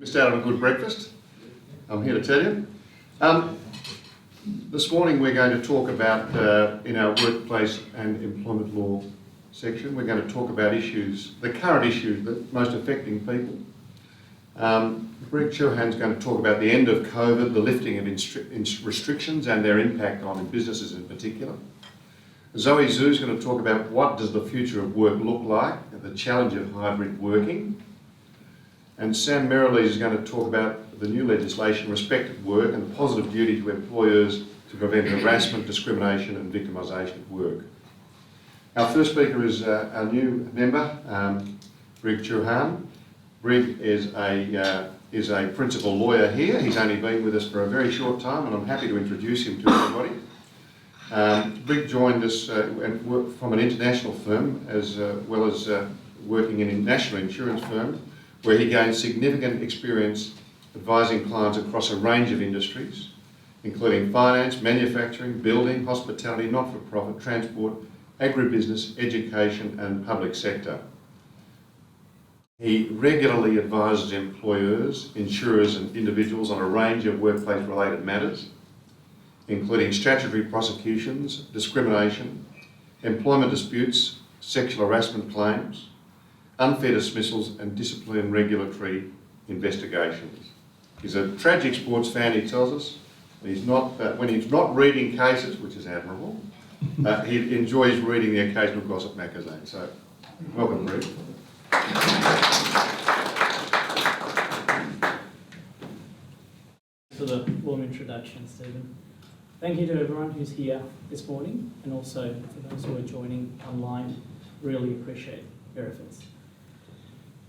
Missed out on a good breakfast, I'm here to tell you. This morning we're going to talk about, in our workplace and employment law section, we're going to talk about issues, the current issues that most affecting people. Bhrig Chauhan is going to talk about the end of COVID, the lifting of restrictions and their impact on businesses in particular. Zoe Zhu is going to talk about what does the future of work look like, and the challenge of hybrid working. And Sam Merrily is going to talk about the new legislation, respect at work, and the positive duty to employers to prevent harassment, discrimination and victimisation at work. Our first speaker is our new member, Bhrig Chauhan. Bhrig is a principal lawyer here. He's only been with us for a very short time, and I'm happy to introduce him to everybody. Bhrig joined us and worked from an international firm as well as working in national insurance firms, where he gained significant experience advising clients across a range of industries, including finance, manufacturing, building, hospitality, not-for-profit, transport, agribusiness, education and public sector. He regularly advises employers, insurers and individuals on a range of workplace-related matters, including statutory prosecutions, discrimination, employment disputes, sexual harassment claims, unfair dismissals and discipline and regulatory investigations. He's a tragic sports fan, he tells us. He's not, when he's not reading cases, which is admirable, he enjoys reading the occasional gossip magazine. So, welcome, Bhrig. For the warm introduction, Stephen. Thank you to everyone who's here this morning, and also for those who are joining online. Really appreciate your efforts.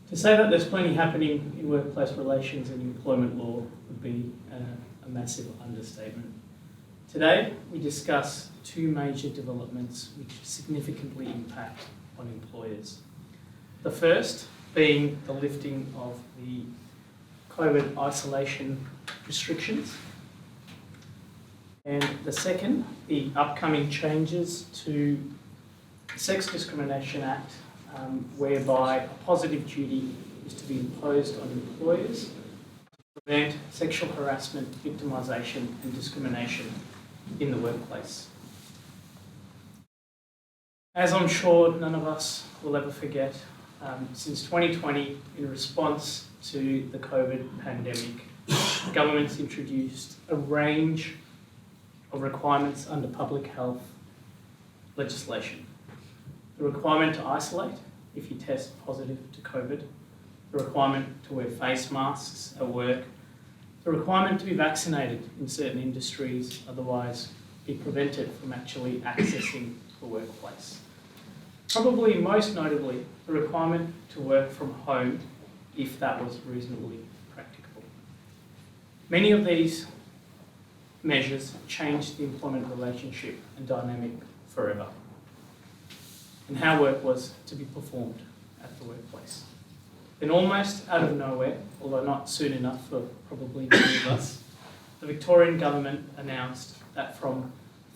To say that there's plenty happening in workplace relations and employment law would be a massive understatement. Today, we discuss two major developments which significantly impact on employers. The first being the lifting of the COVID isolation restrictions, and the second, the upcoming changes to the Sex Discrimination Act, whereby a positive duty is to be imposed on employers to prevent sexual harassment, victimisation and discrimination in the workplace. As I'm sure none of us will ever forget, since 2020, in response to the COVID pandemic, government's introduced a range of requirements under public health legislation. The requirement to isolate if you test positive to COVID, the requirement to wear face masks at work, the requirement to be vaccinated in certain industries, otherwise be prevented from actually accessing the workplace. Probably most notably, the requirement to work from home if that was reasonably practicable. Many of these measures changed the employment relationship and dynamic forever, and how work was to be performed at the workplace. Then almost out of nowhere, although not soon enough for probably many of us, the Victorian government announced that from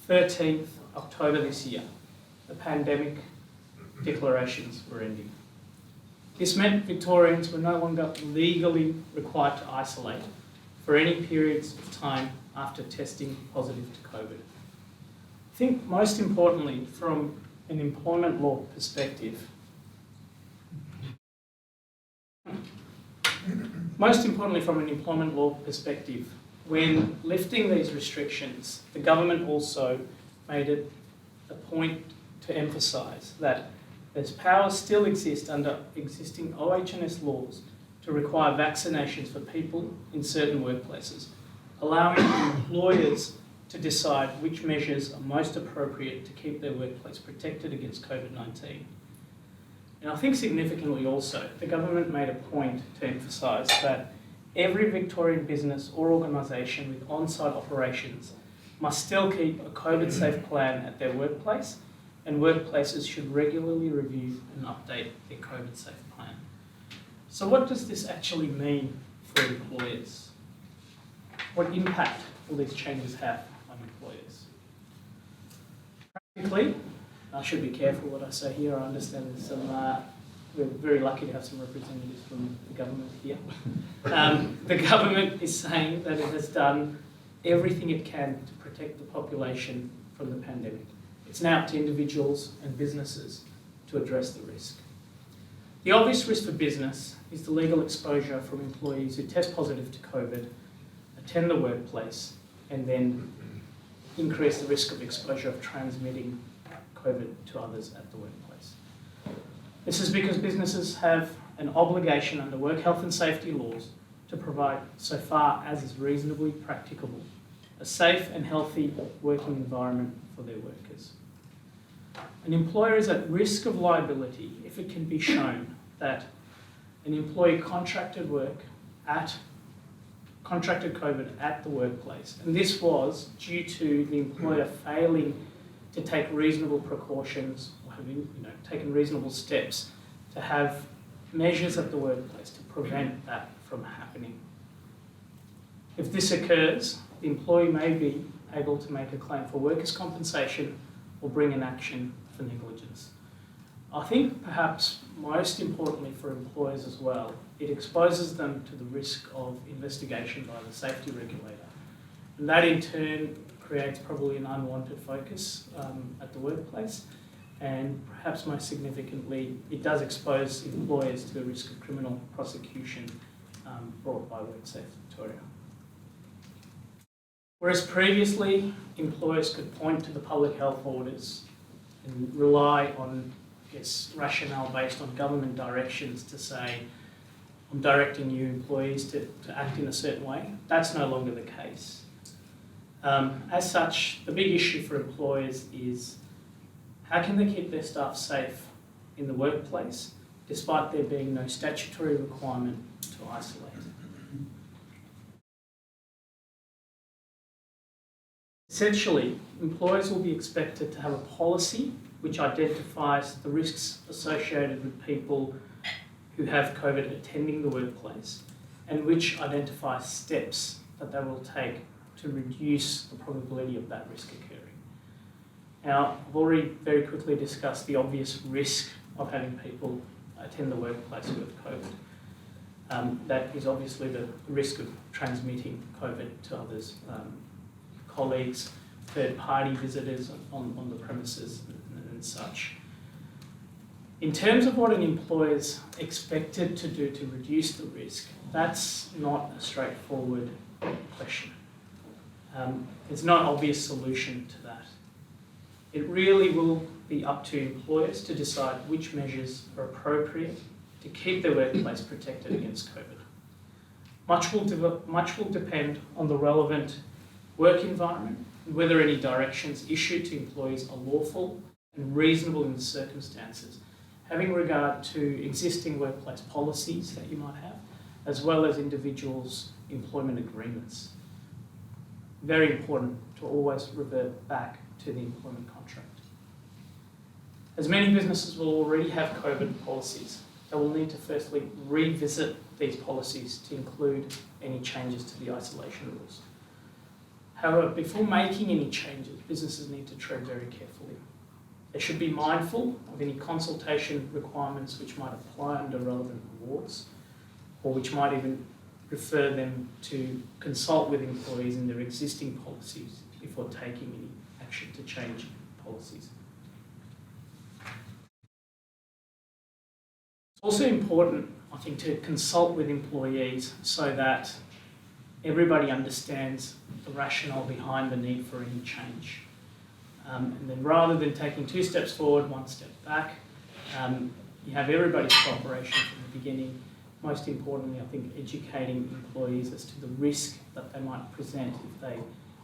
13th October this year, the pandemic declarations were ending. This meant Victorians were no longer legally required to isolate for any periods of time after testing positive to COVID. I think most importantly, from an employment law perspective, when lifting these restrictions, the government also made it a point to emphasise that there's powers still exist under existing OH&S laws to require vaccinations for people in certain workplaces, allowing employers to decide which measures are most appropriate to keep their workplace protected against COVID-19. And I think significantly also, the government made a point to emphasise that every Victorian business or organisation with on-site operations must still keep a COVID-safe plan at their workplace, and workplaces should regularly review and update their COVID-safe plan. So what does this actually mean for employers? What impact will these changes have on employers? Practically, I should be careful what I say here. I understand there's some we're very lucky to have some representatives from the government here. The government is saying that it has done everything it can to protect the population from the pandemic. It's now up to individuals and businesses to address the risk. The obvious risk for business is the legal exposure from employees who test positive to COVID, attend the workplace, and then increase the risk of exposure of transmitting COVID to others at the workplace. This is because businesses have an obligation under work health and safety laws to provide, so far as is reasonably practicable, a safe and healthy working environment for their workers. An employer is at risk of liability if it can be shown that an employee contracted COVID at the workplace, and this was due to the employer failing to take reasonable precautions or having taken reasonable steps to have measures at the workplace to prevent that from happening. If this occurs, the employee may be able to make a claim for workers' compensation or bring an action for negligence. I think perhaps most importantly for employers as well, it exposes them to the risk of investigation by the safety regulator. And that in turn creates probably an unwanted focus at the workplace. And perhaps most significantly, it does expose employers to the risk of criminal prosecution brought by WorkSafe Victoria. Whereas previously, employers could point to the public health orders and rely on rationale based on government directions to say, I'm directing you employees to act in a certain way. That's no longer the case. As such, the big issue for employers is how can they keep their staff safe in the workplace despite there being no statutory requirement to isolate? Essentially, employers will be expected to have a policy which identifies the risks associated with people who have COVID attending the workplace and which identifies steps that they will take to reduce the probability of that risk occurring. Now, I've already very quickly discussed the obvious risk of having people attend the workplace with COVID. That is obviously the risk of transmitting COVID to others, colleagues, third-party visitors on the premises and such. In terms of what an employer is expected to do to reduce the risk, that's not a straightforward question. There's no obvious solution to that. It really will be up to employers to decide which measures are appropriate to keep their workplace protected against COVID. Much will depend on the relevant work environment and whether any directions issued to employees are lawful and reasonable in the circumstances, having regard to existing workplace policies that you might have, as well as individuals' employment agreements. Very important to always revert back to the employment contract. As many businesses will already have COVID policies, they will need to firstly revisit these policies to include any changes to the isolation rules. However, before making any changes, businesses need to tread very carefully. They should be mindful of any consultation requirements which might apply under relevant awards, or which might even refer them to consult with employees in their existing policies before taking any action to change policies. It's also important, I think, to consult with employees so that everybody understands the rationale behind the need for any change. And then rather than taking 2 steps forward, 1 step back, you have everybody's cooperation from the beginning. Most importantly, I think, educating employees as to the risk that they might present if they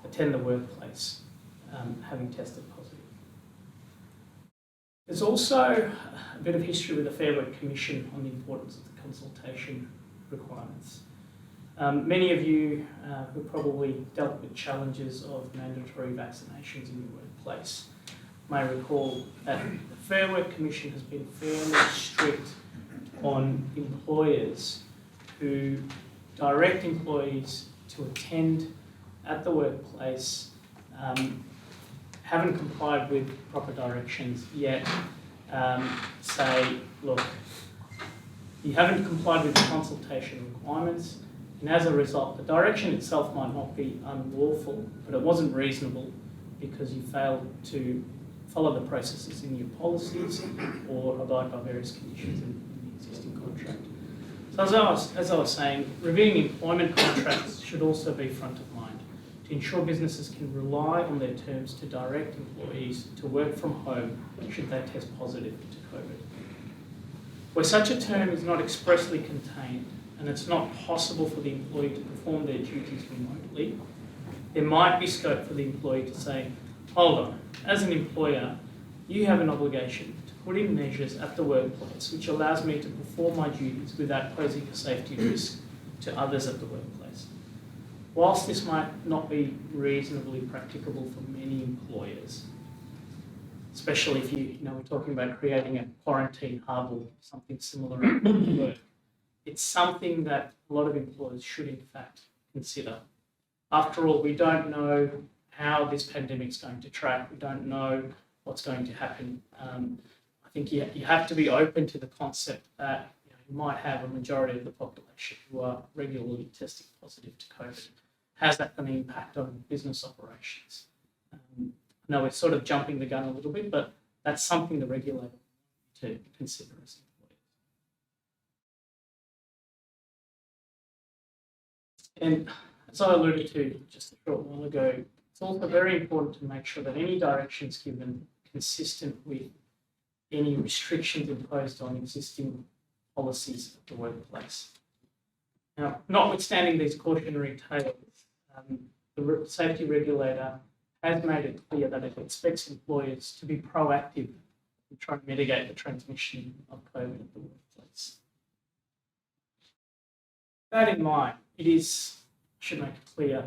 attend the workplace having tested positive. There's also a bit of history with the Fair Work Commission on the importance of the consultation requirements. Many of you who probably dealt with challenges of mandatory vaccinations in your workplace may recall that the Fair Work Commission has been fairly strict on employers who direct employees to attend at the workplace, haven't complied with proper directions yet, say, look, You haven't complied with the consultation requirements, and as a result, the direction itself might not be unlawful, but it wasn't reasonable because you failed to follow the processes in your policies or abide by various conditions in the existing contract. So as I was saying, reviewing employment contracts should also be front of mind to ensure businesses can rely on their terms to direct employees to work from home should they test positive to COVID. Where such a term is not expressly contained and it's not possible for the employee to perform their duties remotely, there might be scope for the employee to say, hold on, as an employer, you have an obligation to put in measures at the workplace which allows me to perform my duties without posing a safety risk to others at the workplace. Whilst this might not be reasonably practicable for many employers, especially if we're talking about creating a quarantine hub or something similar at work, it's something that a lot of employers should in fact consider. After all, we don't know how this pandemic's going to track. We don't know what's going to happen. I think you have to be open to the concept that you might have a majority of the population who are regularly testing positive to COVID. How's that going to impact on business operations? I know we're sort of jumping the gun a little bit, but that's something the regulator to consider as employers. And as I alluded to just a short while ago, it's also very important to make sure that any directions given are consistent with any restrictions imposed on existing policies at the workplace. Now, notwithstanding these cautionary tales, the safety regulator has made it clear that it expects employers to be proactive in trying to mitigate the transmission of COVID at the workplace. With that in mind, it is, I should make it clear,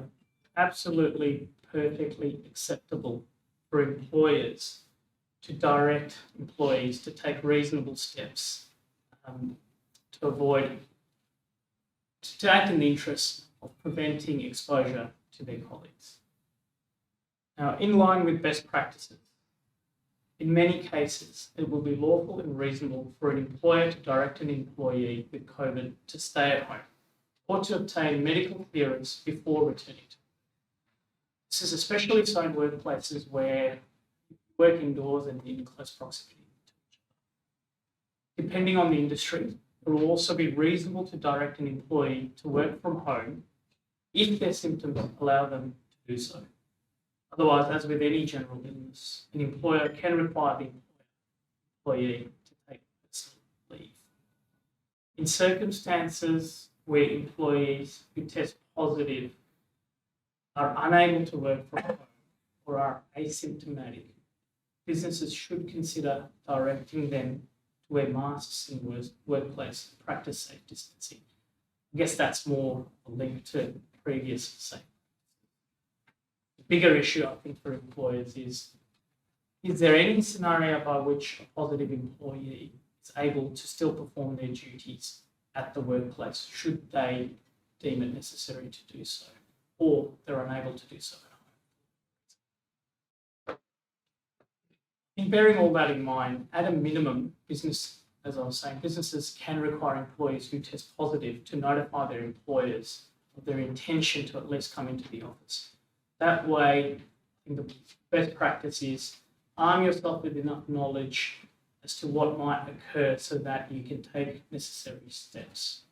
absolutely perfectly acceptable for employers to direct employees to take reasonable steps to act in the interest of preventing exposure to their colleagues. Now, in line with best practices, in many cases, it will be lawful and reasonable for an employer to direct an employee with COVID to stay at home or to obtain medical clearance before returning to work. This is especially so in workplaces where you work indoors and in close proximity to each other. Depending on the industry, it will also be reasonable to direct an employee to work from home if their symptoms allow them to do so. Otherwise, as with any general illness, an employer can require the employee to take personal leave. In circumstances where employees who test positive are unable to work from home or are asymptomatic, businesses should consider directing them to wear masks in the workplace and practice safe distancing. I guess that's more a link to previous safety. The bigger issue, I think, for employers is there any scenario by which a positive employee is able to still perform their duties at the workplace should they deem it necessary to do so, or they're unable to do so at home? In bearing all that in mind, at a minimum, as I was saying, businesses can require employees who test positive to notify their employers of their intention to at least come into the office. That way, I think the best practice is arm yourself with enough knowledge as to what might occur so that you can take necessary steps.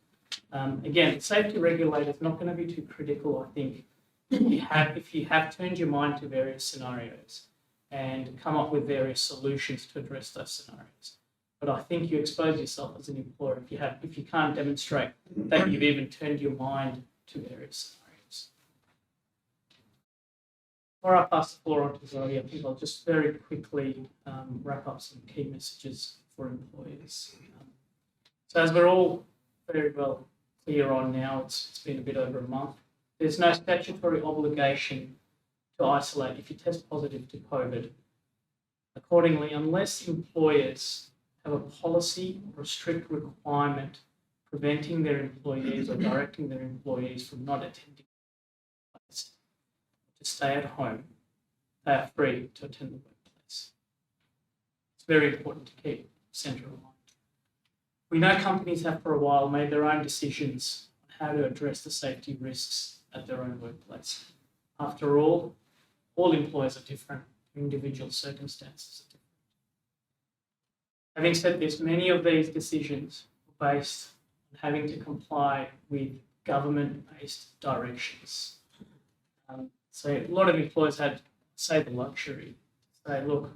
Again, the safety regulator is not going to be too critical, I think, if you have turned your mind to various scenarios and come up with various solutions to address those scenarios. But I think you expose yourself as an employer if you can't demonstrate that you've even turned your mind to various scenarios. Before I pass the floor on to Zoe, I think I'll just very quickly wrap up some key messages for employers. So as we're all very well clear on now, it's been a bit over a month. There's no statutory obligation to isolate if you test positive to COVID. Accordingly, unless employers have a policy or a strict requirement preventing their employees or directing their employees from not attending to stay at home, they are free to attend the workplace. It's very important to keep centre of mind. We know companies have for a while made their own decisions on how to address the safety risks at their own workplace. After all employers are different, individual circumstances are different. Having said this, many of these decisions are based on having to comply with government-based directions. So a lot of employers had, say, the luxury to say, look,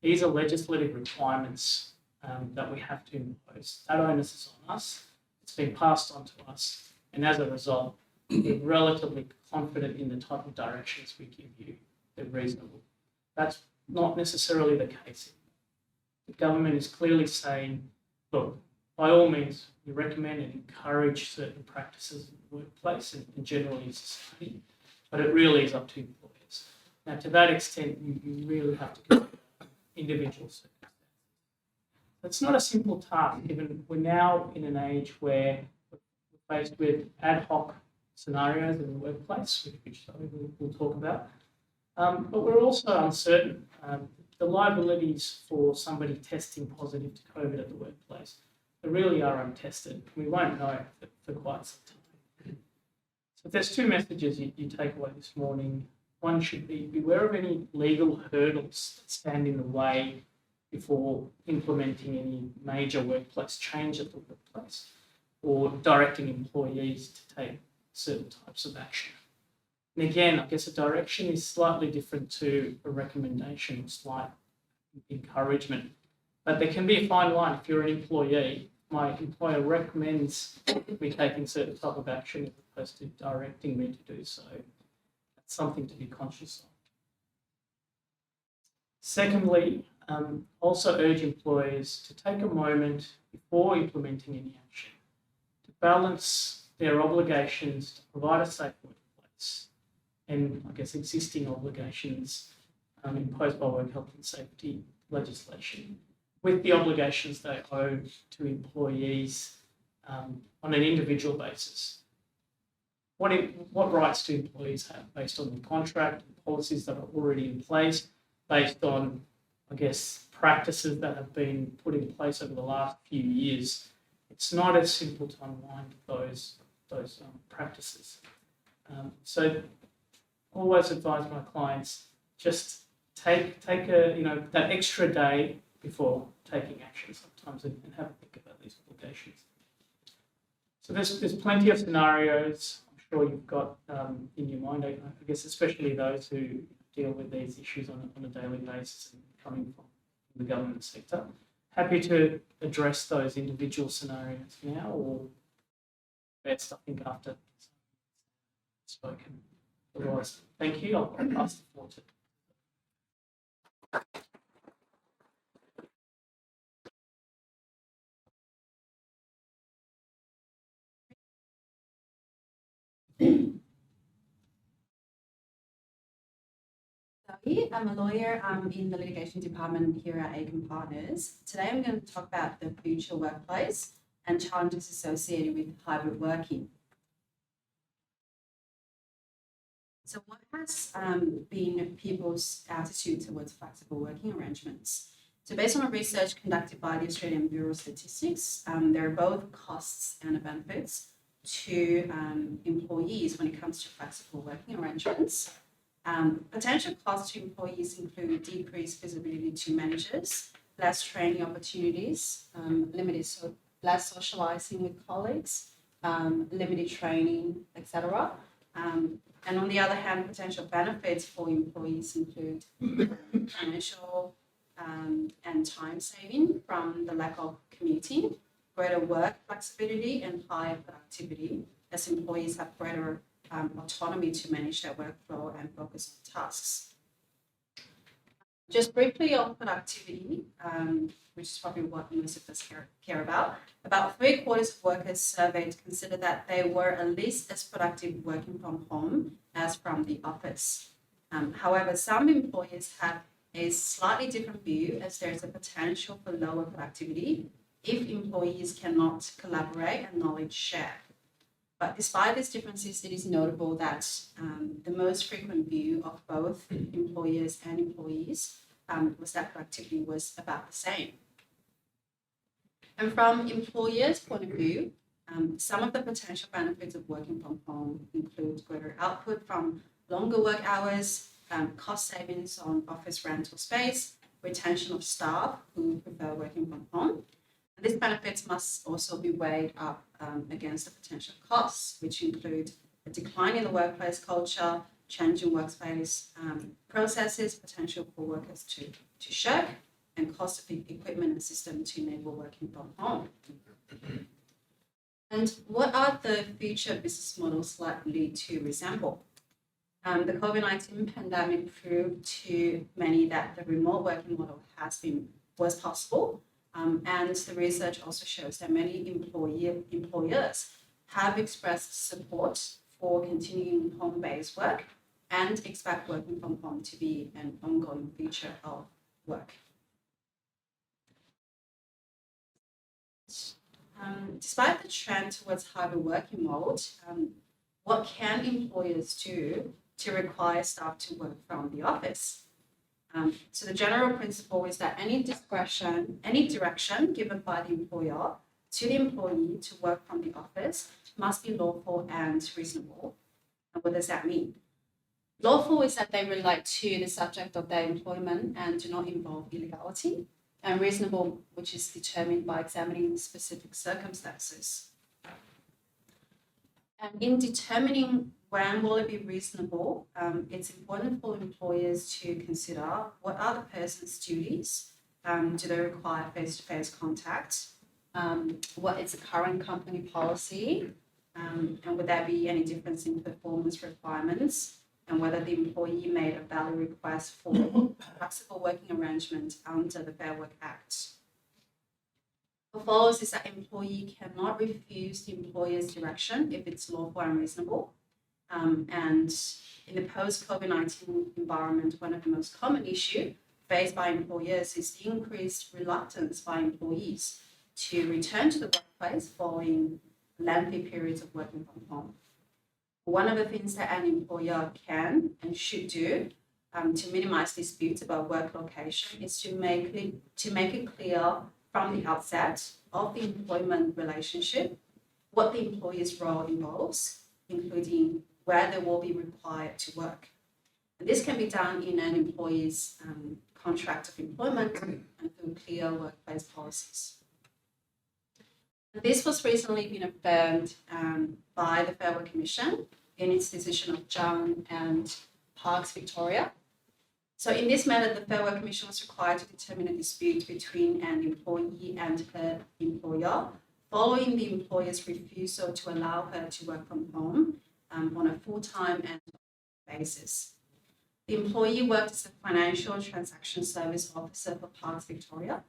these are legislative requirements that we have to impose. That onus is on us. It's been passed on to us. And as a result, we're relatively confident in the type of directions we give you. They're reasonable. That's not necessarily the case. The government is clearly saying, look, by all means, we recommend and encourage certain practices in the workplace and generally in society, but it really is up to employers. Now, to that extent, you really have to consider individual circumstances. It's not a simple task, given we're now in an age where we're faced with ad hoc scenarios in the workplace, which we'll talk about. But we're also uncertain. The liabilities for somebody testing positive to COVID at the workplace, they really are untested. We won't know for quite some time. So if there's two messages you take away this morning, one should be beware of any legal hurdles that stand in the way before implementing any major workplace change at the workplace or directing employees to take certain types of action. And again, I guess a direction is slightly different to a recommendation or slight encouragement. But there can be a fine line. If you're an employee, my employer recommends me taking certain type of action as opposed to directing me to do so. That's something to be conscious of. Secondly, also urge employers to take a moment before implementing any action to balance their obligations to provide a safe workplace and, I guess, existing obligations imposed by work health and safety legislation with the obligations they owe to employees on an individual basis. What rights do employees have based on the contract and policies that are already in place, based on, I guess, practices that have been put in place over the last few years? It's not as simple to unwind those practices. So always advise my clients, just take that extra day before taking action sometimes and have a think about these obligations. So there's plenty of scenarios I'm sure you've got in your mind, I guess, especially those who deal with these issues on a daily basis and coming from the government sector. Happy to address those individual scenarios now, or best, I think, after spoken. Otherwise, thank you. I'll pass the floor to. I'm a lawyer in the litigation department here at Aiken Partners. Today I'm going to talk about the future workplace and challenges associated with hybrid working. So what has been people's attitude towards flexible working arrangements? So based on a research conducted by the Australian Bureau of Statistics, there are both costs and benefits to employees when it comes to flexible working arrangements. Potential costs to employees include decreased visibility to managers, less training opportunities, less socialising with colleagues, limited training, etc. And on the other hand, potential benefits for employees include financial and time saving from the lack of commuting, greater work flexibility, and higher productivity as employees have greater autonomy to manage their workflow and focus on tasks. Just briefly on productivity, which is probably what most of us care about 3/4 of workers surveyed consider that they were at least as productive working from home as from the office. However, some employers have a slightly different view, as there's a potential for lower productivity if employees cannot collaborate and knowledge share. But despite these differences, it is notable that the most frequent view of both employers and employees was that productivity was about the same. And from employers' point of view, some of the potential benefits of working from home include greater output from longer work hours, cost savings on office rental space, retention of staff who prefer working from home. And these benefits must also be weighed up against the potential costs, which include a decline in the workplace culture, changing workspace processes, potential for workers to shirk, and cost of equipment and system to enable working from home. And what are the future business models likely to resemble? The COVID-19 pandemic proved to many that the remote working model was possible, and the research also shows that many employers have expressed support for continuing home-based work and expect working from home to be an ongoing feature of work. Despite the trend towards hybrid working mode, what can employers do to require staff to work from the office? So the general principle is that any direction given by the employer to the employee to work from the office must be lawful and reasonable. And what does that mean? Lawful is that they relate to the subject of their employment and do not involve illegality. And reasonable, which is determined by examining specific circumstances. And in determining when will it be reasonable, it's important for employers to consider what are the person's duties, do they require face-to-face contact, what is the current company policy, and would there be any difference in performance requirements, and whether the employee made a valid request for flexible working arrangement under the Fair Work Act. What follows is that employee cannot refuse the employer's direction if it's lawful and reasonable. And in the post-COVID-19 environment, one of the most common issues faced by employers is the increased reluctance by employees to return to the workplace following lengthy periods of working from home. One of the things that an employer can and should do to minimize disputes about work location is to make it clear from the outset of the employment relationship what the employer's role involves, including where they will be required to work. And this can be done in an employee's contract of employment and through clear workplace policies. This was recently been affirmed by the Fair Work Commission in its decision of Chauhan and Parks Victoria. So in this matter, the Fair Work Commission was required to determine a dispute between an employee and her employer following the employer's refusal to allow her to work from home on a full-time and basis. The employee worked as a financial transaction service officer for Parks Victoria.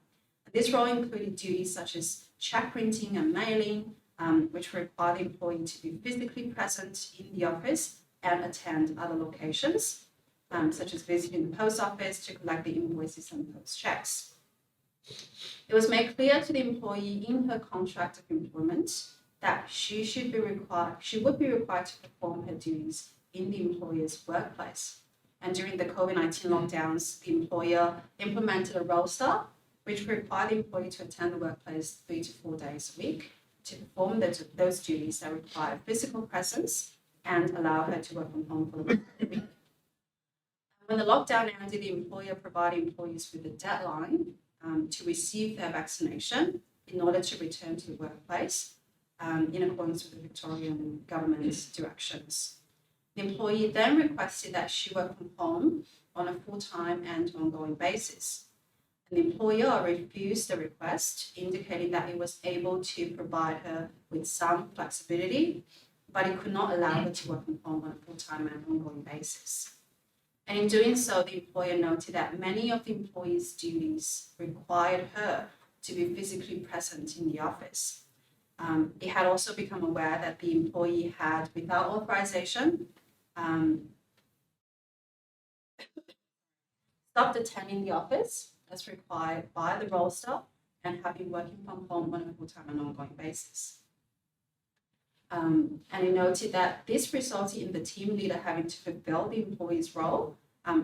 This role included duties such as check printing and mailing, which require the employee to be physically present in the office and attend other locations, such as visiting the post office to collect the invoices and post checks. It was made clear to the employee in her contract of employment that she would be required to perform her duties in the employer's workplace. And during the COVID-19 lockdowns, the employer implemented a roster which required the employee to attend the workplace 3 to 4 days a week to perform those duties that require physical presence and allow her to work from home for the rest of the week. When the lockdown ended, the employer provided employees with a deadline to receive their vaccination in order to return to the workplace in accordance with the Victorian government's directions. The employee then requested that she work from home on a full-time and ongoing basis. The employer refused the request, indicating that it was able to provide her with some flexibility, but it could not allow her to work from home on a full-time and ongoing basis. And in doing so, the employer noted that many of the employee's duties required her to be physically present in the office. It had also become aware that the employee had, without authorization, stopped attending the office as required by the roster and have been working from home on a full-time and ongoing basis. And it noted that this resulted in the team leader having to fulfill the employee's role,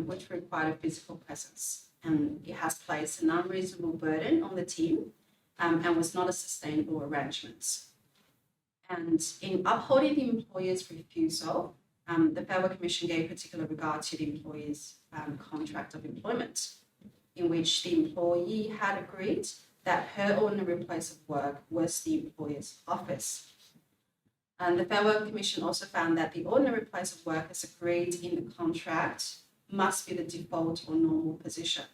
which required a physical presence. And it has placed an unreasonable burden on the team and was not a sustainable arrangement. And in upholding the employer's refusal, the Fair Work Commission gave particular regard to the employer's contract of employment, in which the employee had agreed that her ordinary place of work was the employer's office. And the Fair Work Commission also found that the ordinary place of work as agreed in the contract must be the default or normal position.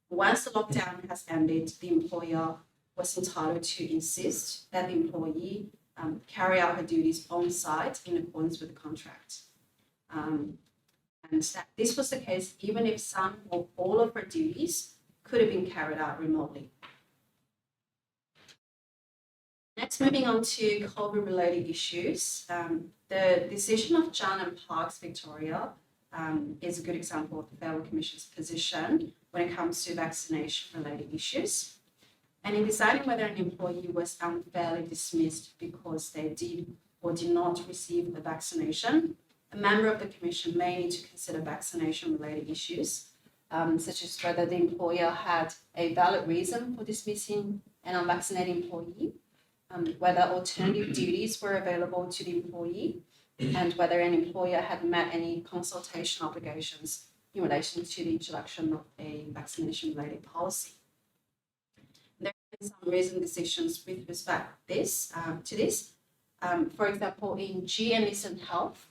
Once the lockdown has ended, the employer was entitled to insist that the employee carry out her duties on site in accordance with the contract. And that this was the case even if some or all of her duties could have been carried out remotely. Next, moving on to COVID-related issues. The decision of John and Parks Victoria is a good example of the Fair Work Commission's position when it comes to vaccination-related issues. And in deciding whether an employee was unfairly dismissed because they did or did not receive the vaccination, a member of the Commission may need to consider vaccination-related issues, such as whether the employer had a valid reason for dismissing an unvaccinated employee, whether alternative duties were available to the employee, and whether an employer had met any consultation obligations in relation to the introduction of a vaccination-related policy. There have been some recent decisions with respect to this. For example, in G and Listen Health,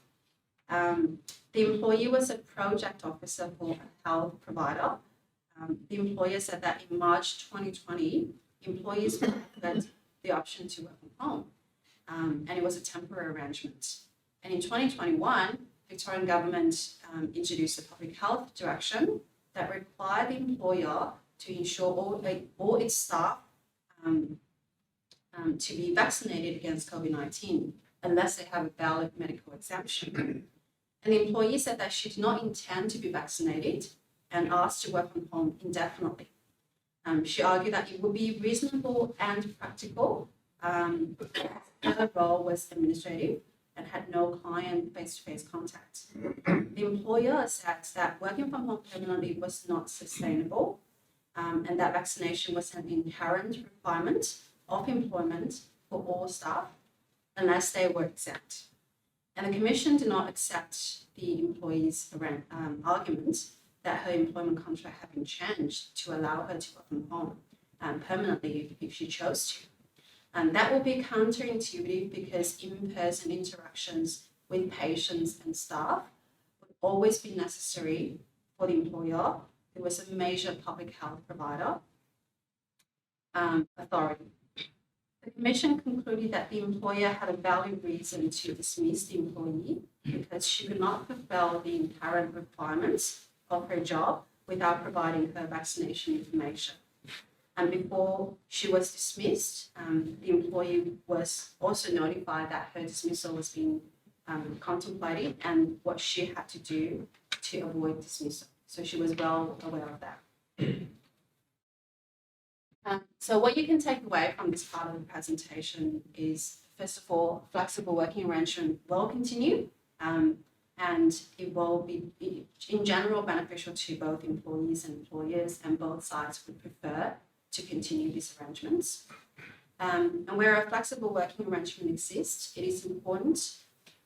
the employee was a project officer for a health provider. The employer said that in March 2020, employees were offered the option to work from home, and it was a temporary arrangement. And in 2021, Victorian government introduced a public health direction that required the employer to ensure all its staff to be vaccinated against COVID-19 unless they have a valid medical exemption. And the employee said that she did not intend to be vaccinated and asked to work from home indefinitely. She argued that it would be reasonable and practical. Her role was administrative and had no client face-to-face contact. The employer said that working from home permanently was not sustainable, and that vaccination was an inherent requirement of employment for all staff unless they were exempt. And the Commission did not accept the employee's argument that her employment contract had been changed to allow her to work from home permanently if she chose to. And that will be counterintuitive because in-person interactions with patients and staff would always be necessary for the employer who was a major public health provider authority. The Commission concluded that the employer had a valid reason to dismiss the employee because she could not fulfill the inherent requirements of her job without providing her vaccination information. And before she was dismissed, the employee was also notified that her dismissal was being contemplated and what she had to do to avoid dismissal. So she was well aware of that. So what you can take away from this part of the presentation is, first of all, flexible working arrangement will continue, and it will be, in general, beneficial to both employees and employers, and both sides would prefer to continue these arrangements. And where a flexible working arrangement exists, it is important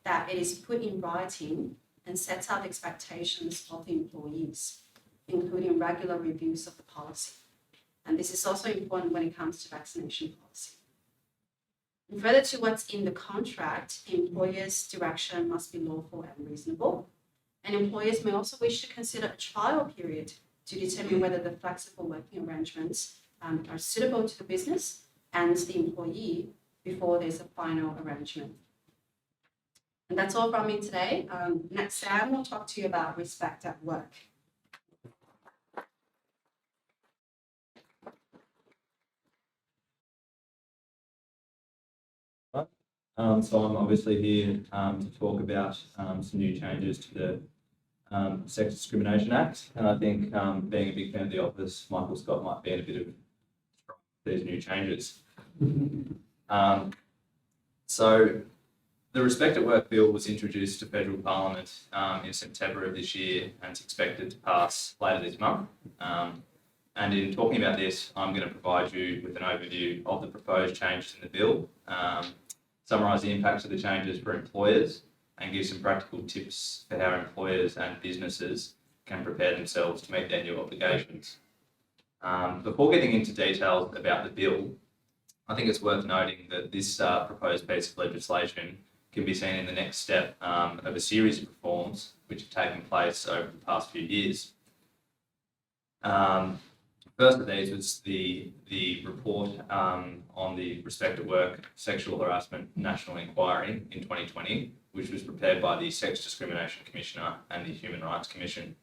that it is put in writing and sets out expectations of the employees, including regular reviews of the policy. And this is also important when it comes to vaccination policy. And further to what's in the contract, the employer's direction must be lawful and reasonable. And employers may also wish to consider a trial period to determine whether the flexible working arrangements are suitable to the business and the employee before there's a final arrangement. And that's all from me today. Next, Sam will talk to you about respect at work. So I'm obviously here to talk about some new changes to the Sex Discrimination Act, and I think being a big fan of the office, Michael Scott might be in a bit of these new changes. So the Respect at Work Bill was introduced to Federal Parliament in September of this year, and it's expected to pass later this month. And in talking about this, I'm going to provide you with an overview of the proposed changes in the bill, summarise the impacts of the changes for employers, and give some practical tips for how employers and businesses can prepare themselves to meet their new obligations. Before getting into details about the bill, I think it's worth noting that this proposed piece of legislation can be seen in the next step of a series of reforms which have taken place over the past few years. First of these was the report on the Respect at Work Sexual Harassment National Inquiry in 2020, which was prepared by the Sex Discrimination Commissioner and the Human Rights Commission.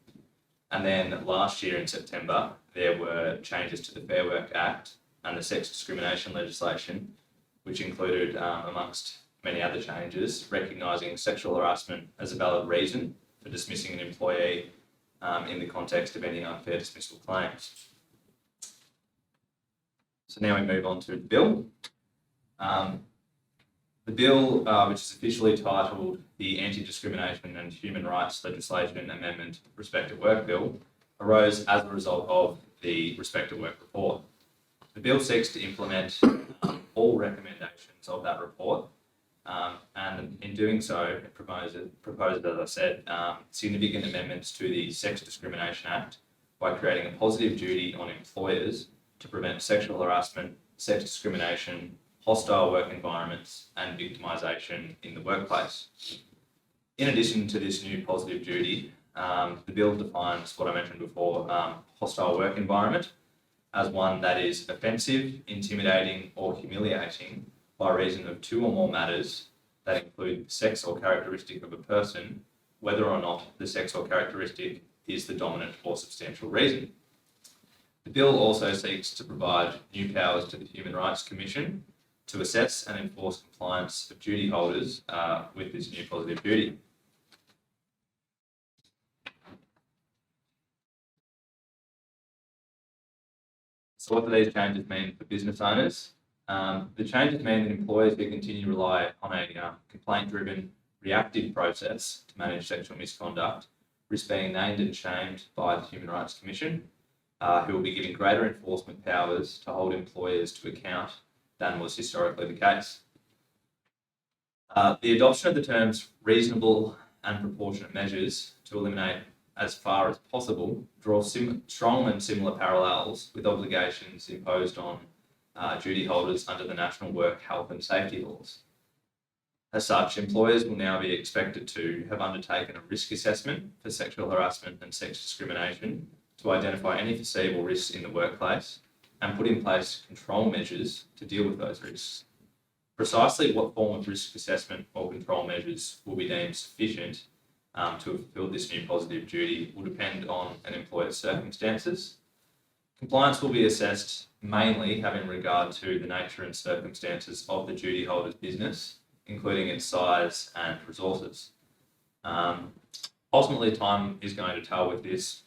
And then last year in September, there were changes to the Fair Work Act and the sex discrimination legislation, which included, amongst many other changes, recognising sexual harassment as a valid reason for dismissing an employee in the context of any unfair dismissal claims. So now we move on to the bill. The bill, which is officially titled the Anti-Discrimination and Human Rights Legislation Amendment Respect at Work Bill, arose as a result of the Respect at Work report. The bill seeks to implement all recommendations of that report, and in doing so, it proposes, as I said, significant amendments to the Sex Discrimination Act by creating a positive duty on employers to prevent sexual harassment, sex discrimination, hostile work environments, and victimisation in the workplace. In addition to this new positive duty, the bill defines what I mentioned before, hostile work environment, as one that is offensive, intimidating, or humiliating by reason of two or more matters that include sex or characteristic of a person, whether or not the sex or characteristic is the dominant or substantial reason. The bill also seeks to provide new powers to the Human Rights Commission to assess and enforce compliance of duty holders with this new positive duty. So what do these changes mean for business owners? The changes mean that employers will continue to rely on a complaint-driven, reactive process to manage sexual misconduct, risk being named and shamed by the Human Rights Commission, who will be given greater enforcement powers to hold employers to account than was historically the case. The adoption of the terms reasonable and proportionate measures to eliminate as far as possible draws strong and similar parallels with obligations imposed on duty holders under the National Work Health and Safety laws. As such, employers will now be expected to have undertaken a risk assessment for sexual harassment and sex discrimination to identify any foreseeable risks in the workplace and put in place control measures to deal with those risks. Precisely what form of risk assessment or control measures will be deemed sufficient to fulfil this new positive duty will depend on an employer's circumstances. Compliance will be assessed mainly having regard to the nature and circumstances of the duty holder's business, including its size and resources. Ultimately, time is going to tell with this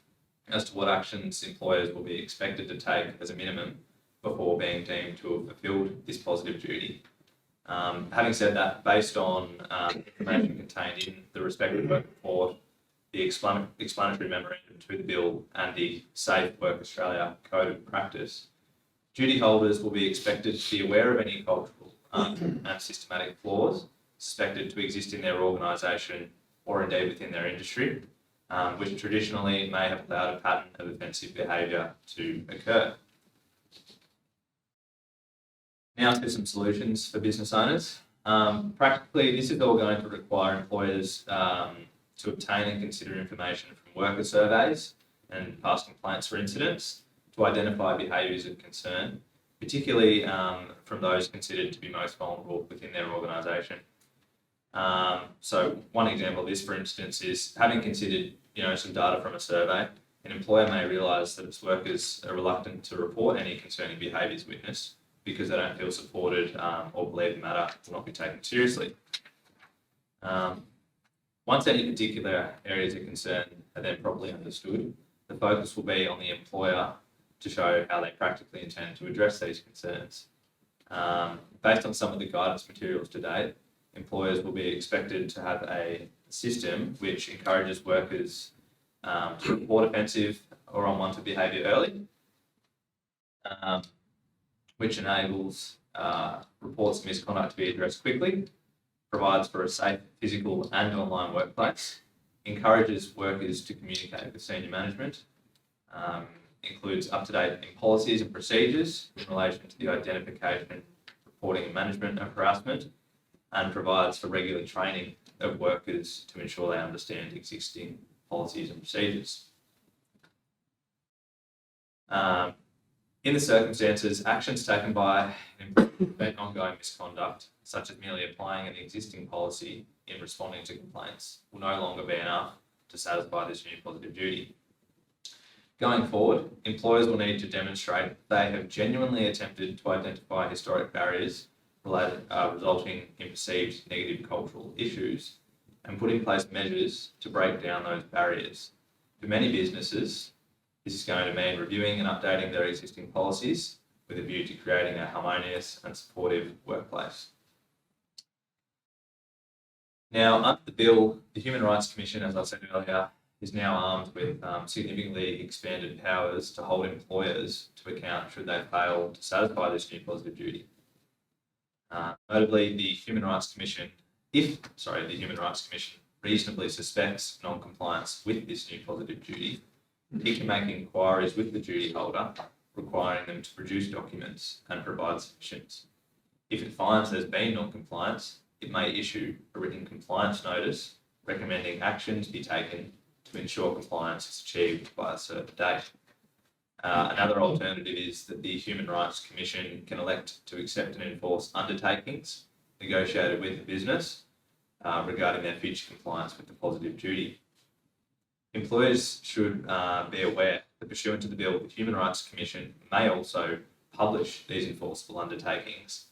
as to what actions employers will be expected to take as a minimum before being deemed to have fulfilled this positive duty. Having said that, based on information contained in the Respect at Work report, the explanatory memorandum to the bill and the Safe Work Australia Code of Practice, duty holders will be expected to be aware of any cultural and systematic flaws suspected to exist in their organisation or indeed within their industry, which traditionally may have allowed a pattern of offensive behaviour to occur. Now to some solutions for business owners. Practically, this is all going to require employers to obtain and consider information from worker surveys and past complaints for incidents to identify behaviours of concern, particularly from those considered to be most vulnerable within their organisation. So one example of this, for instance, is having considered some data from a survey, an employer may realise that its workers are reluctant to report any concerning behaviours witnessed because they don't feel supported or believe the matter will not be taken seriously. Once any particular areas of concern are then properly understood, the focus will be on the employer to show how they practically intend to address these concerns. Based on some of the guidance materials to date, employers will be expected to have a system which encourages workers to report offensive or unwanted behaviour early, which enables reports of misconduct to be addressed quickly, provides for a safe physical and online workplace, encourages workers to communicate with senior management, includes up-to-date policies and procedures in relation to the identification, reporting and management of harassment, and provides for regular training of workers to ensure they understand existing policies and procedures. In the circumstances, actions taken by an employer to prevent ongoing misconduct, such as merely applying an existing policy in responding to complaints, will no longer be enough to satisfy this new positive duty. Going forward, employers will need to demonstrate they have genuinely attempted to identify historic barriers resulting in perceived negative cultural issues and put in place measures to break down those barriers. For many businesses, this is going to mean reviewing and updating their existing policies with a view to creating a harmonious and supportive workplace. Now, under the bill, the Human Rights Commission, as I said earlier, is now armed with significantly expanded powers to hold employers to account should they fail to satisfy this new positive duty. Notably, the Human Rights Commission reasonably suspects non-compliance with this new positive duty, it can make inquiries with the duty holder, requiring them to produce documents and provide submissions. If it finds there's been non-compliance, it may issue a written compliance notice recommending actions be taken to ensure compliance is achieved by a certain date. Another alternative is that the Human Rights Commission can elect to accept and enforce undertakings negotiated with the business regarding their future compliance with the positive duty. Employers should be aware that pursuant to the bill, the Human Rights Commission may also publish these enforceable undertakings,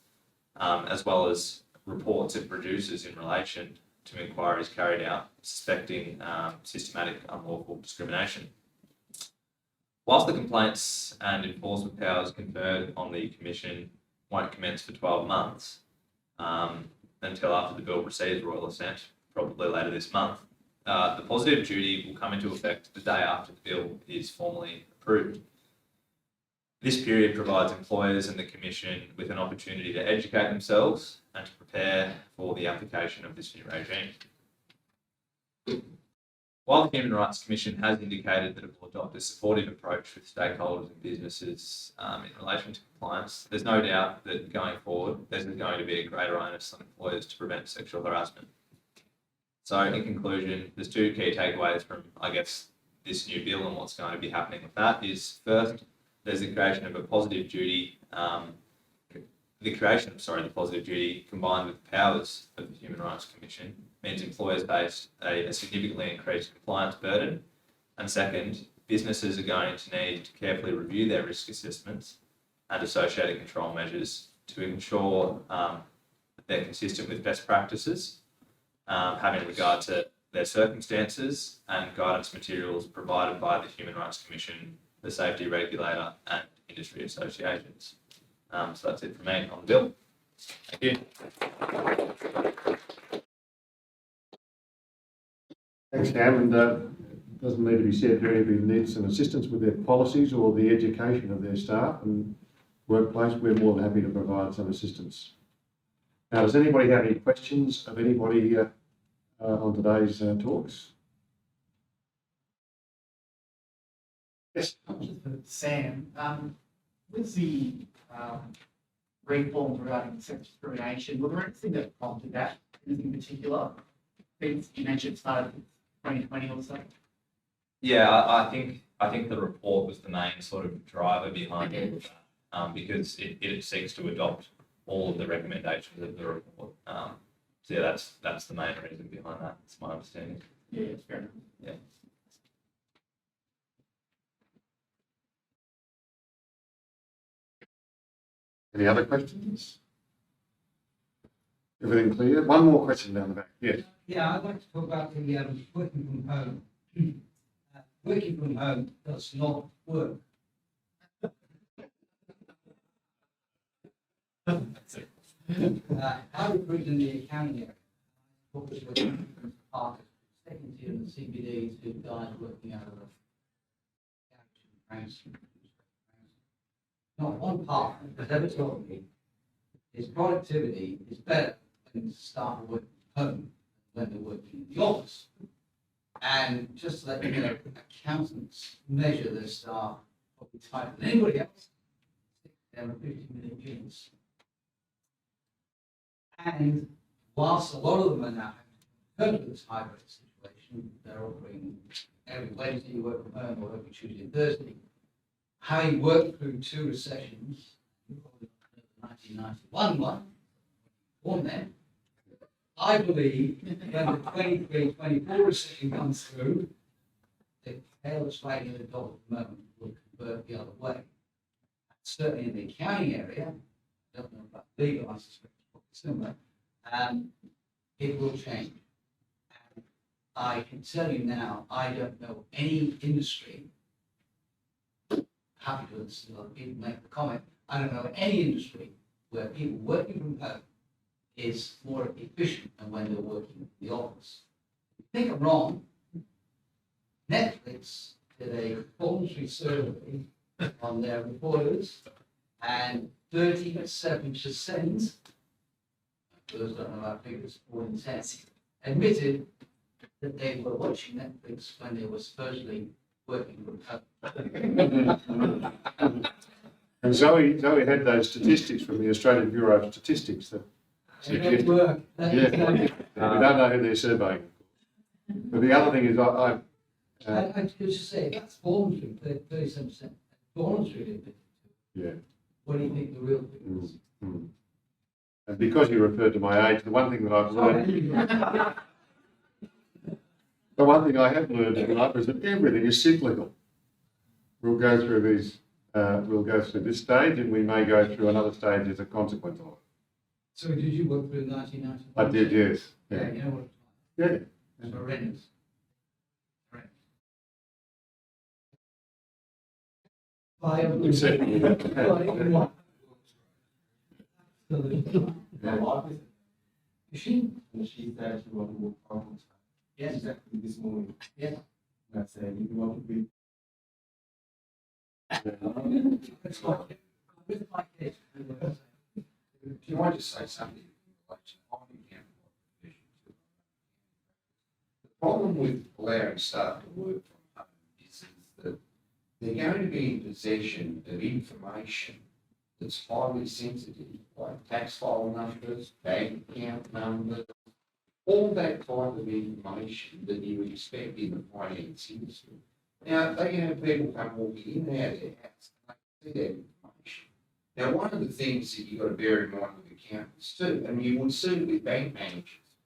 as well as reports it produces in relation to inquiries carried out suspecting systematic unlawful discrimination. Whilst the complaints and enforcement powers conferred on the Commission won't commence for 12 months, until after the bill receives royal assent, probably later this month, the positive duty will come into effect the day after the bill is formally approved. This period provides employers and the Commission with an opportunity to educate themselves and to prepare for the application of this new regime. While the Human Rights Commission has indicated that it will adopt a supportive approach with stakeholders and businesses in relation to compliance, there's no doubt that going forward, there's going to be a greater onus on employers to prevent sexual harassment. So in conclusion, there's two key takeaways from, this new bill and what's going to be happening with that is, first, there's the creation of a positive duty, the positive duty combined with the powers of the Human Rights Commission means employers face a significantly increased compliance burden. And second, businesses are going to need to carefully review their risk assessments and associated control measures to ensure that they're consistent with best practices, having regard to their circumstances and guidance materials provided by the Human Rights Commission, the safety regulator and industry associations. So that's it from me on the bill. Thank you. Thanks, Cam. And it doesn't need to be said if anybody needs some assistance with their policies or the education of their staff and workplace, we're more than happy to provide some assistance. Now, does anybody have any questions of anybody on today's talks? Yes. Sam, with the reforms regarding sex discrimination, was there anything that prompted that, anything in particular? You mentioned it started in 2020 or so. Yeah, I think the report was the main sort of driver behind it, because it seeks to adopt all of the recommendations of the report. So yeah, that's the main reason behind that. It's my understanding. Yeah, it's fair enough. Yeah. Any other questions? Everything clear? One more question down the back. Yes. Yeah, I'd like to talk about the working from home. Working from home does not work. I recruited in the accounting area. Focus with second tier in the CBD to guys working out of the not one partner has ever told me his productivity is better when his staff are working from home than when they're working in the office. And just to let you know, accountants measure their staff probably tighter than anybody else. There are 50 million units. And whilst a lot of them are now having to come to this hybrid situation, they're offering every Wednesday you work from home or every Tuesday and Thursday. Having worked through 2 recessions, you probably know the 1991 one, born then, I believe when the 23-24 recession comes through, the tail that's riding at the dog at the moment will convert the other way. Certainly in the accounting area, I don't know about legal, I suspect it's probably similar, it will change. And I can tell you now, I don't know any industry, happy to listen to other people make the comment, I don't know any industry where people working from home is more efficient than when they're working in the office. If you think I'm wrong, Netflix did a voluntary survey on their reporters, and 37%, those don't know our figures, 4 in 10, admitted that they were watching Netflix when they were supposedly working from home. And Zoe had those statistics from the Australian Bureau of Statistics that They don't work. we don't know who they're surveying. But the other thing is, I just say, that's voluntary, 37%. Voluntary. yeah. What do you think the real figure is? And because you referred to my age, the one thing that I've learned, the one thing I have learned in life is that everything is cyclical. We'll go through these, we'll go through this stage, and we may go through another stage as a consequence of it. So did you work through 1990? I did, yes. Yeah, you know what Yeah. it's horrendous. We certainly have. Machine? And she said she wanted to work from home. Yes. Exactly this morning. Yeah. And I said, you want to be. It's like, with my case. Can I just say something in relation to the problem with allowing staff to work from home is that they're going to be in possession of information that's highly sensitive, like tax file numbers, bank account numbers, all that type of information that you would expect in the finance industry. Now, they can have people come walking in and out of their house and they can see that information. Now, one of the things that you've got to bear in mind with accountants too, and you would see with bank managers,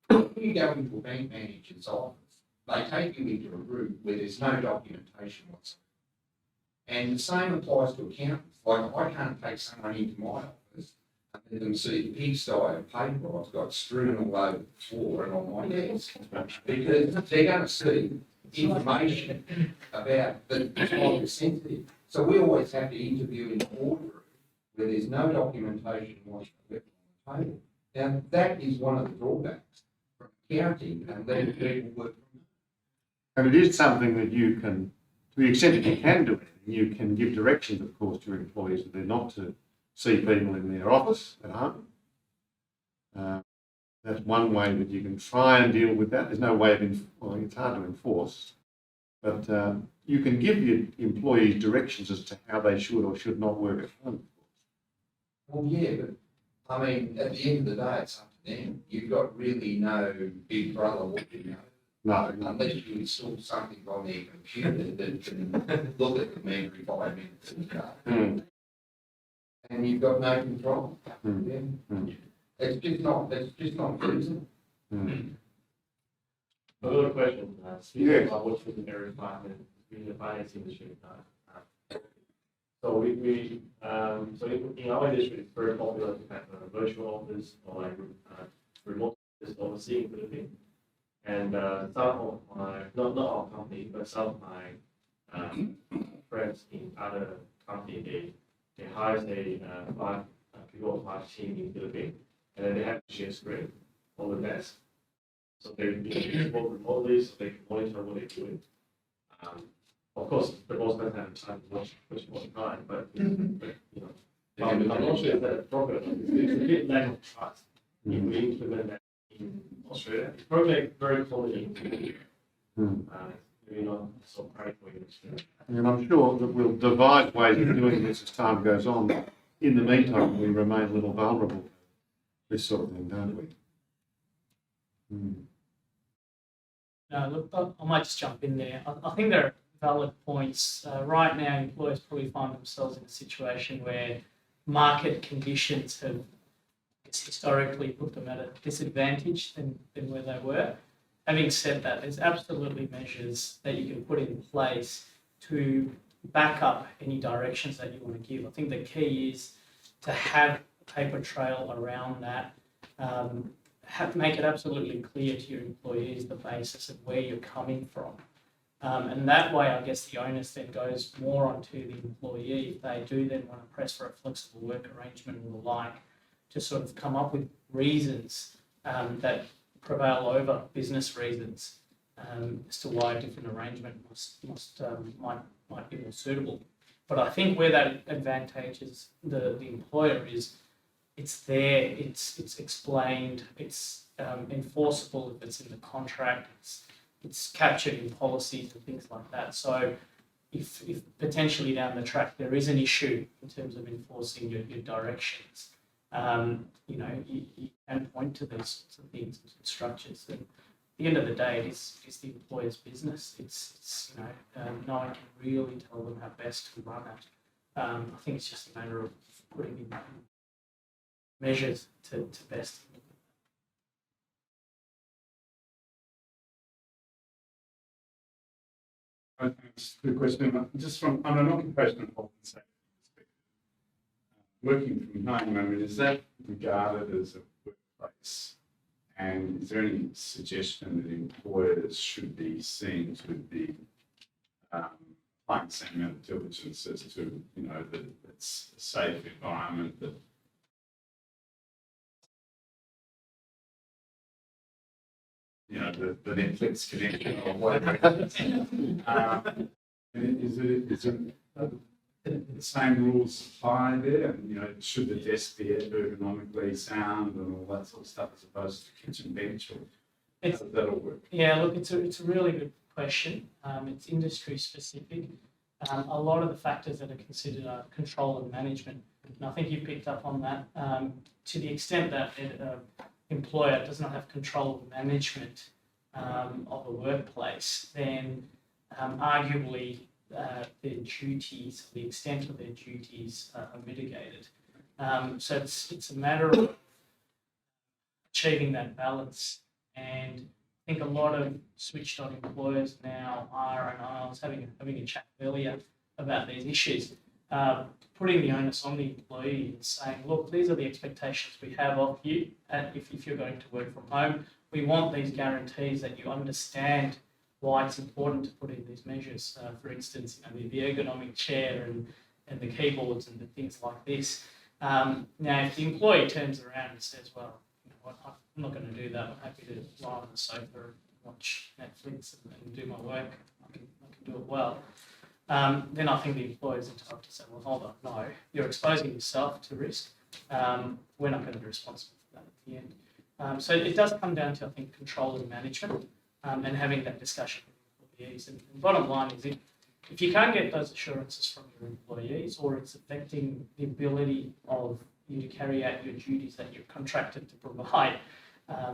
when you go into a bank manager's office, they take you into a room where there's no documentation whatsoever. And the same applies to accountants. Like, I can't take someone into my office and let them see the pigsty of paper I've got strewn all over the floor and on my desk, because they're going to see information about that's highly sensitive. So we always have to interview in the boardroom where there's no documentation whatsoever on the table. Now, that is one of the drawbacks from accounting and letting people work from home. And it is something that you can, to the extent that you can do it, you can give directions, of course, to your employees that they're not to see people in their office at home. That's one way that you can try and deal with that. There's no way of, well, it's hard to enforce, but you can give your employees directions as to how they should or should not work at home. Well, yeah, but I mean, at the end of the day, it's up to them. You've got really no big brother looking over, No. unless you install something on their computer that can look at them every 5 minutes and Mm. and you've got no control. Mm. Mm. It's just not feasible. Mm. I've got a question. Speaking Yes. about what's in the requirement in the finance industry. So so in our industry, it's very popular to have a virtual office or like remote office overseeing Philippines. And some of my, not our company, but some of my friends in other company, they hire five people, 5 team in Philippines, and then they have to share screen on the desk. So they work remotely, so they can monitor what they're doing. of course, the boss doesn't have time to watch all the time, but you know, I'm not sure if that's proper. It's a bit lack of trust if we implement that in Australia. It's probably very common in maybe not so practical in Australia. And I'm sure that we'll devise ways of doing this as time goes on. In the meantime, we remain a little vulnerable to this sort of thing, don't we? No, look, I might just jump in there. I think there are valid points. Right now, employers probably find themselves in a situation where market conditions have historically put them at a disadvantage than where they were. Having said that, there's absolutely measures that you can put in place to back up any directions that you want to give. I think the key is to have a paper trail around that, make it absolutely clear to your employees the basis of where you're coming from. And that way, I guess the onus then goes more onto the employee if they do then want to press for a flexible work arrangement or the like, to sort of come up with reasons that prevail over business reasons as to why a different arrangement might be more suitable. But I think where that advantages the employer is, it's there, it's explained, it's enforceable if it's in the contract, it's captured in policies and things like that. So if potentially down the track there is an issue in terms of enforcing your directions, you can point to these sorts of things and structures. And at the end of the day, it's the employer's business. It's no one can really tell them how best to run it. I think it's just a matter of putting in measures to best. Thanks for the question. Just from an occupational health and safety perspective, working from home, I mean, is that regarded as a workplace? And is there any suggestion that employers should be seen to be applying the same amount of diligence as to, that it's a safe environment, that the Netflix connection or whatever. Is it the same rules apply there? And, should the desk be ergonomically sound and all that sort of stuff as opposed to kitchen bench, or how does that all work? Yeah, look, it's a really good question. It's industry specific. A lot of the factors that are considered are control and management. And I think you picked up on that. To the extent that an employer does not have control of management of a workplace, then arguably their duties, the extent of their duties are mitigated. So it's a matter of achieving that balance. And I think a lot of switched on employers now are, and I was having a chat earlier about these issues, putting the onus on the employee and saying, look, these are the expectations we have of you, and if you're going to work from home, we want these guarantees that you understand why it's important to put in these measures. For instance, the ergonomic chair and the keyboards and the things like this. Now, if the employee turns around and says, well, I'm not going to do that, I'm happy to lie on the sofa and watch Netflix and do my work, I can do it well, then I think the employer is entitled to say, well, hold on, no, you're exposing yourself to risk. We're not going to be responsible for that at the end. So it does come down to, I think, control and management and having that discussion with employees. And the bottom line is if you can't get those assurances from your employees, or it's affecting the ability of you to carry out your duties that you're contracted to provide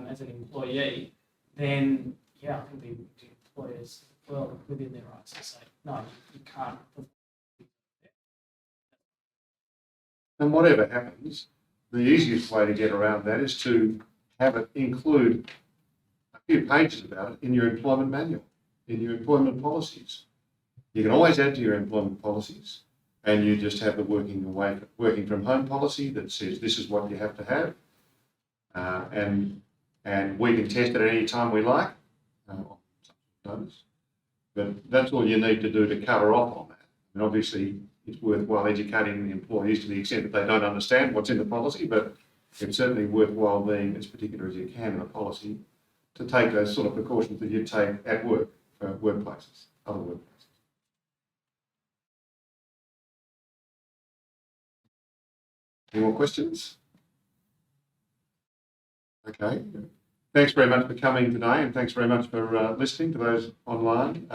as an employee, then yeah, I think the employers well within their rights to say, no, you can't. And whatever happens, the easiest way to get around that is to have it include a few pages about it in your employment manual, in your employment policies. You can always add to your employment policies, and you just have the working from home policy that says this is what you have to have, and we can test it at any time we like. But that's all you need to do to cover off on that. And obviously, it's worthwhile educating the employees to the extent that they don't understand what's in the policy, but it's certainly worthwhile being as particular as you can in the policy to take those sort of precautions that you take at work, for workplaces, other workplaces. Any more questions? Okay. Thanks very much for coming today, and thanks very much for listening to those online.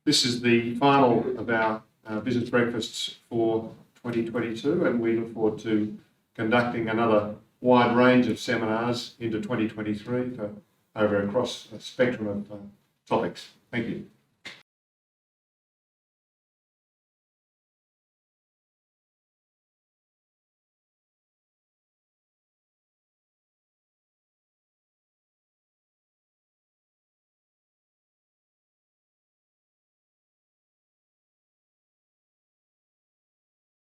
This is the final of our business breakfasts for 2022, and we look forward to conducting another wide range of seminars into 2023 for over across a spectrum of topics. Thank you.